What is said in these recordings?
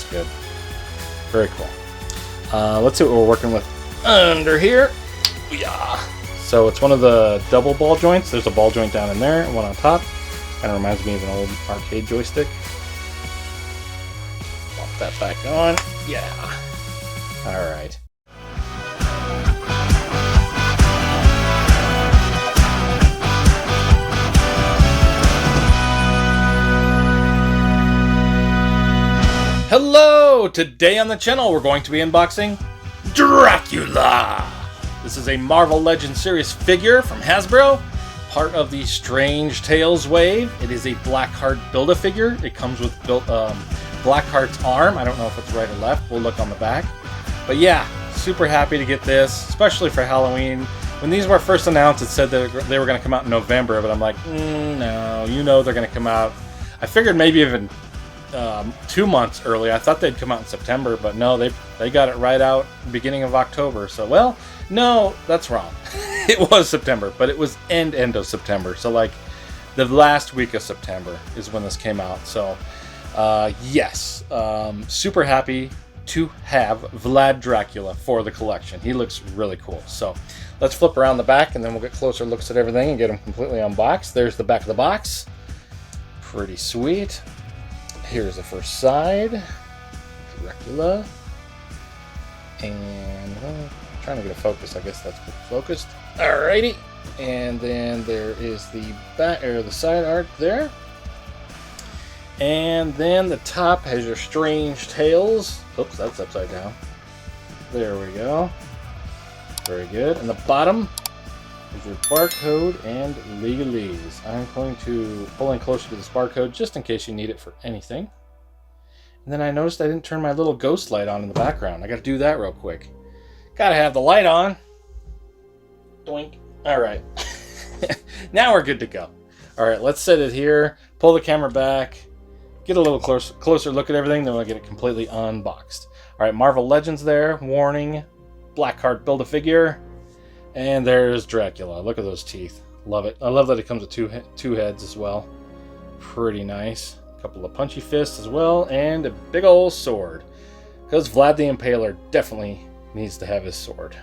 looks good. Very cool. Let's see what we're working with under here. Yeah. So it's one of the double ball joints. There's a ball joint down in there and one on top. Kind of reminds me of an old arcade joystick. Pop that back on. Yeah. All right. Hello! Today on the channel we're going to be unboxing Dracula! This is a Marvel Legends series figure from Hasbro, part of the Strange Tales wave. It is a Blackheart Build-A-Figure. It comes with Blackheart's arm. I don't know if it's right or left. We'll look on the back. But yeah, super happy to get this, especially for Halloween. When these were first announced, it said that they were going to come out in November, but I'm like, no, you know they're going to come out. I figured maybe even 2 months early. I thought they'd come out in September, but no, they got it right out beginning of October. So, well, no, that's wrong. It was September, but it was end of September. So, like, the last week of September is when this came out. So, yes, super happy to have Vlad Dracula for the collection. He looks really cool. So, let's flip around the back, and then we'll get closer looks at everything and get them completely unboxed. There's the back of the box. Pretty sweet. Here's the first side, Dracula, and trying to get a focus. I guess that's focused. Alrighty, and then there is the back or the side art there, and then the top has your Strange Tales. Oops, that's upside down. There we go. Very good. And the bottom is your barcode and legalese. I'm going to pull in closer to this barcode just in case you need it for anything. And then I noticed I didn't turn my little ghost light on in the background. I got to do that real quick. Got to have the light on. Doink. All right. Now we're good to go. All right, let's set it here. Pull the camera back. Get a little closer look at everything. Then we'll get it completely unboxed. All right, Marvel Legends there. Warning. Blackheart Build-A-Figure. And there's Dracula. Look at those teeth. Love it. I love that it comes with two heads as well. Pretty nice. A couple of punchy fists as well. And a big old sword. Because Vlad the Impaler definitely needs to have his sword.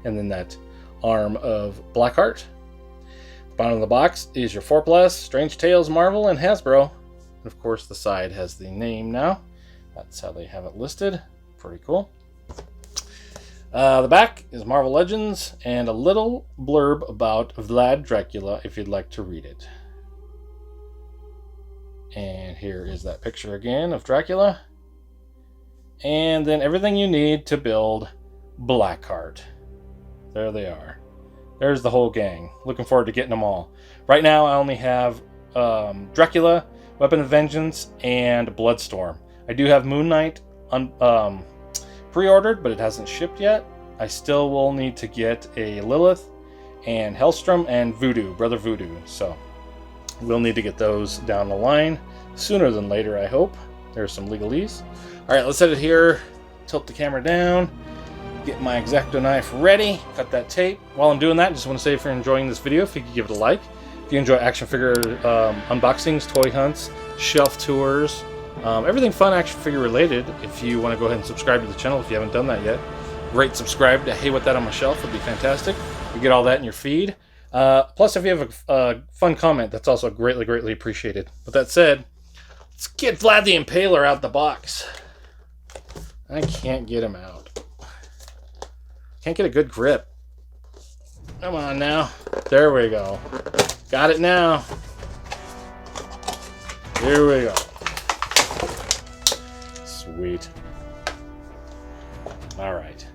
And then that arm of Blackheart. Bottom of the box is your 4+, Strange Tales, Marvel, and Hasbro. And of course the side has the name now. That's how they have it listed. Pretty cool. The back is Marvel Legends and a little blurb about Vlad Dracula if you'd like to read it. And here is that picture again of Dracula. And then everything you need to build Blackheart. There they are. There's the whole gang. Looking forward to getting them all. Right now I only have Dracula, Weapon of Vengeance, and Bloodstorm. I do have Moon Knight pre-ordered, but it hasn't shipped yet. I still will need to get a Lilith and Hellstrom and Voodoo, Brother Voodoo. So we'll need to get those down the line sooner than later, I hope. There's some legalese. All right, let's set it here. Tilt the camera down. Get my X-Acto knife ready. Cut that tape. While I'm doing that, just want to say if you're enjoying this video, if you could give it a like. If you enjoy action figure unboxings, toy hunts, shelf tours, everything fun action figure related, if you want to go ahead and subscribe to the channel if you haven't done that yet. Rate, subscribe to Hey What That on My Shelf would be fantastic. You get all that in your feed. Plus, if you have a fun comment, that's also greatly appreciated. With that said, let's get Vlad the Impaler out the box. I can't get him out. Can't get a good grip. Come on now. There we go. Got it now. Here we go. Sweet. All right.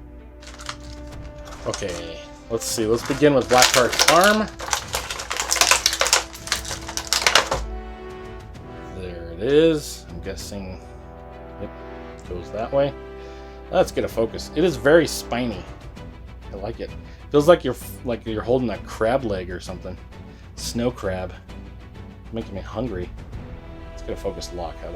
Okay. Let's see. Let's begin with Blackheart's arm. There it is. I'm guessing. Yep. Goes that way. Let's get a focus. It is very spiny. I like it. Feels like you're holding a crab leg or something. Snow crab. Making me hungry. Let's get a focus lock. How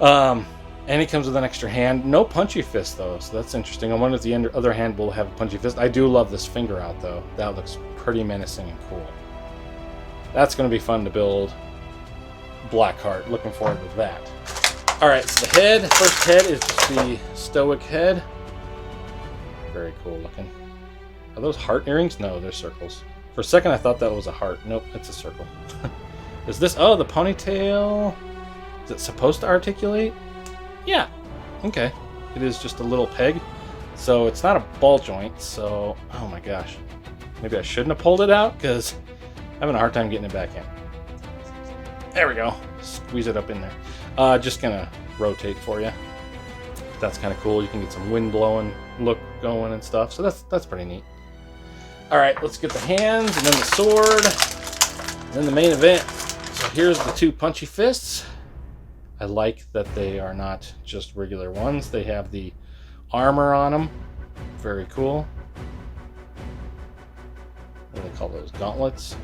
about? And he comes with an extra hand. No punchy fist, though, so that's interesting. I wonder if the other hand will have a punchy fist. I do love this finger out, though. That looks pretty menacing and cool. That's going to be fun to build. Blackheart. Looking forward to that. Alright, so the head, first head is just the stoic head. Very cool looking. Are those heart earrings? No, they're circles. For a second I thought that was a heart. Nope, it's a circle. Is this, oh, the ponytail? Is it supposed to articulate? Yeah, okay. It is just a little peg. So it's not a ball joint, so, oh my gosh. Maybe I shouldn't have pulled it out, because I'm having a hard time getting it back in. There we go. Squeeze it up in there. Just gonna rotate for you. That's kind of cool. You can get some wind blowing look going and stuff. So that's pretty neat. All right, let's get the hands and then the sword, and then the main event. So here's the two punchy fists. I like that they are not just regular ones. They have the armor on them. Very cool. What do they call those? Gauntlets?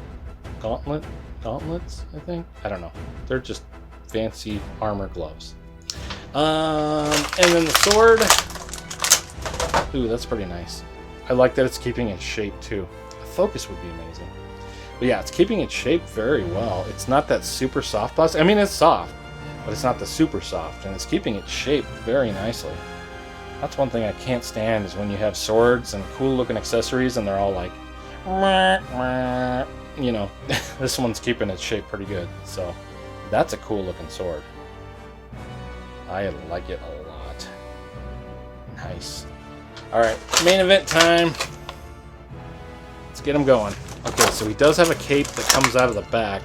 Gauntlets, I think? I don't know. They're just fancy armor gloves. And then the sword. Ooh, that's pretty nice. I like that it's keeping its shape too. The focus would be amazing. But yeah, it's keeping its shape very well. It's not that super soft plastic. I mean, it's soft, but it's not the super soft, and it's keeping its shape very nicely. That's one thing I can't stand, is when you have swords and cool looking accessories and they're all like, you know, this one's keeping its shape pretty good. So that's a cool looking sword. I like it a lot. Nice. All right, main event time. Let's get him going. Okay, so he does have a cape that comes out of the back.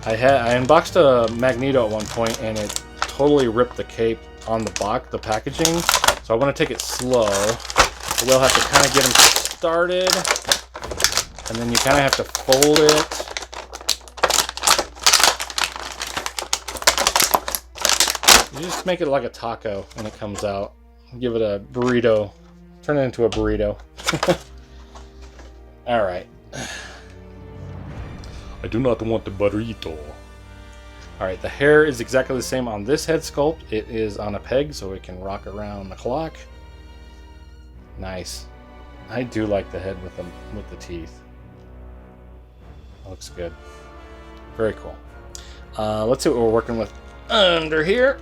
I unboxed a Magneto at one point and it totally ripped the cape on the box, the packaging. So I want to take it slow. So we'll have to kind of get him started, and then you kind of have to fold it. You just make it like a taco when it comes out. Give it a burrito. Turn it into a burrito. All right. I do not want the burrito. All right, the hair is exactly the same on this head sculpt. It is on a peg, so it can rock around the clock. Nice. I do like the head with the teeth. Looks good. Very cool. Let's see what we're working with under here.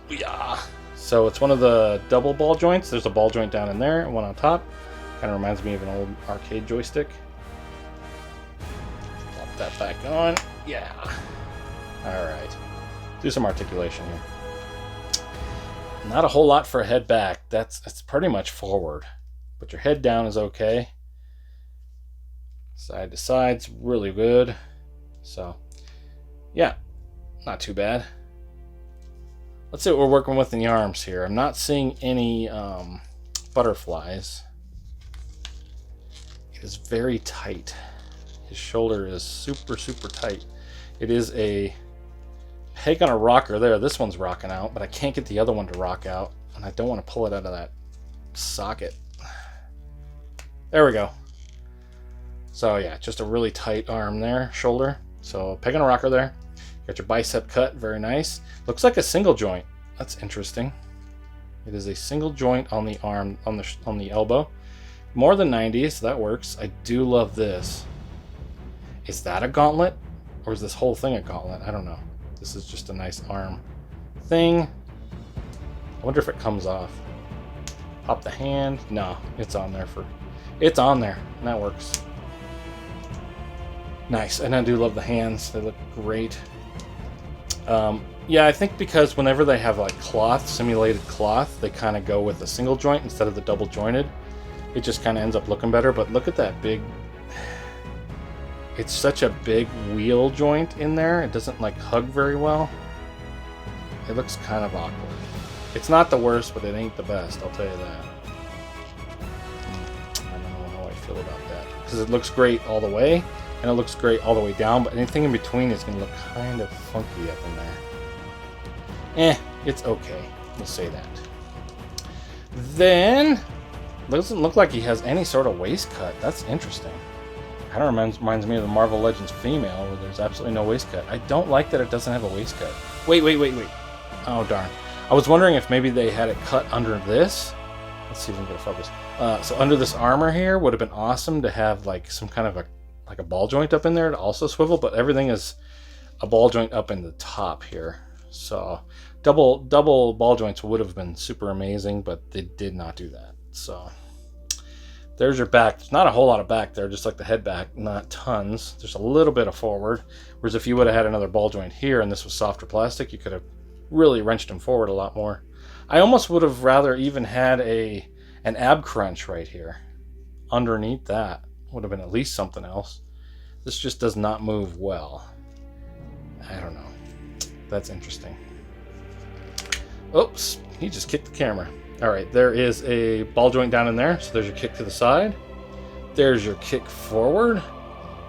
Yeah. So it's one of the double ball joints. There's a ball joint down in there and one on top. Kind of reminds me of an old arcade joystick. Pop that back on. Yeah. All right. Do some articulation here. Not a whole lot for a head back. It's pretty much forward. But your head down is okay. Side to side's really good. So, yeah, not too bad. Let's see what we're working with in the arms here. I'm not seeing any butterflies. It is very tight. His shoulder is super, super tight. It is a peg on a rocker there. This one's rocking out, but I can't get the other one to rock out, and I don't want to pull it out of that socket. There we go. So yeah, just a really tight arm there, shoulder. So peg on a rocker there. Got your bicep cut, very nice. Looks like a single joint. That's interesting. It is a single joint on the arm, on the elbow. More than 90, so that works. I do love this. Is that a gauntlet? Or is this whole thing a gauntlet? I don't know. This is just a nice arm thing. I wonder if it comes off. Pop the hand. No, it's on there it's on there, and that works. Nice, and I do love the hands. They look great. Yeah, I think because whenever they have like cloth, simulated cloth, they kind of go with a single joint instead of the double jointed. It just kind of ends up looking better, but look at that big... It's such a big wheel joint in there. It doesn't like hug very well. It looks kind of awkward. It's not the worst, but it ain't the best, I'll tell you that. I don't know how I feel about that. Because it looks great all the way, and it looks great all the way down, but anything in between is going to look kind of funky up in there. It's okay. We'll say that. Then, doesn't look like he has any sort of waist cut. That's interesting. Kind of reminds me of the Marvel Legends female, where there's absolutely no waist cut. I don't like that it doesn't have a waist cut. Wait. Oh, darn. I was wondering if maybe they had it cut under this. Let's see if we can get a focus. So under this armor here, would have been awesome to have like some kind of a ball joint up in there to also swivel, but everything is a ball joint up in the top here. So double ball joints would have been super amazing, but they did not do that. So there's your back. There's not a whole lot of back there, just like the head back, not tons. There's a little bit of forward. Whereas if you would have had another ball joint here and this was softer plastic, you could have really wrenched him forward a lot more. I almost would have rather even had an ab crunch right here. Underneath that would have been at least something else. This just does not move well. I don't know. That's interesting. Oops, he just kicked the camera. All right, there is a ball joint down in there. So there's your kick to the side. There's your kick forward.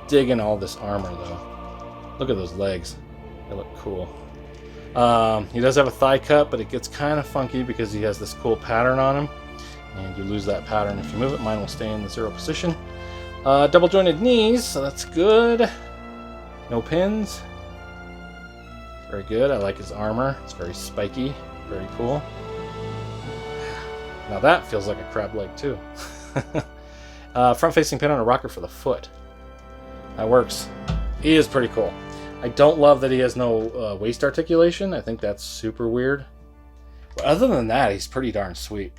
Digging all this armor though. Look at those legs. They look cool. He does have a thigh cut, but it gets kind of funky because he has this cool pattern on him. And you lose that pattern if you move it. Mine will stay in the 0 position. Double jointed knees, so that's good. No pins. Very good. I like his armor. It's very spiky. Very cool. Now that feels like a crab leg too. Front facing pin on a rocker for the foot. That works. He is pretty cool. I don't love that he has no waist articulation. I think that's super weird. But other than that, he's pretty darn sweet.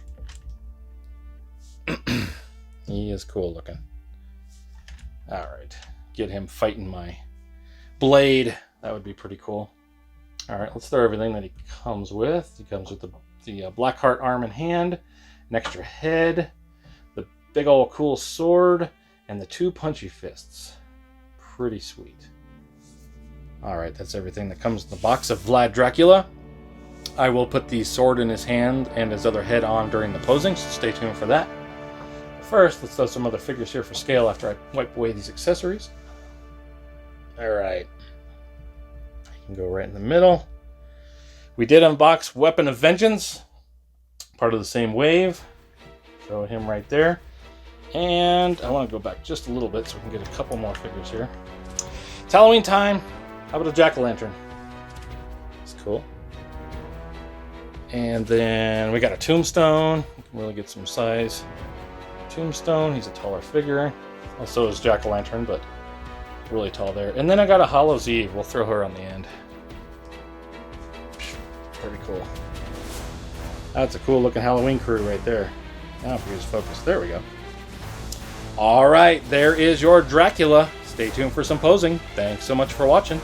He is cool looking. Alright. Get him fighting my blade. That would be pretty cool. Alright, let's throw everything that he comes with. He comes with the Blackheart arm and hand, an extra head, the big old cool sword, and the 2 punchy fists. Pretty sweet. Alright, that's everything that comes in the box of Vlad Dracula. I will put the sword in his hand and his other head on during the posing, so stay tuned for that. First, let's throw some other figures here for scale after I wipe away these accessories. Alright. I can go right in the middle. We did unbox Weapon of Vengeance, part of the same wave. Throw him right there. And I want to go back just a little bit so we can get a couple more figures here. It's Halloween time. How about a jack-o'-lantern? It's cool. And then we got a tombstone. You can really get some size. Tombstone, he's a taller figure. Also is jack-o'-lantern, but really tall there. And then I got a Hollow's Eve. We'll throw her on the end. Pretty cool. That's a cool looking Halloween crew right there. Now if we just focus, there we go. All right, there is your Dracula. Stay tuned for some posing. Thanks so much for watching.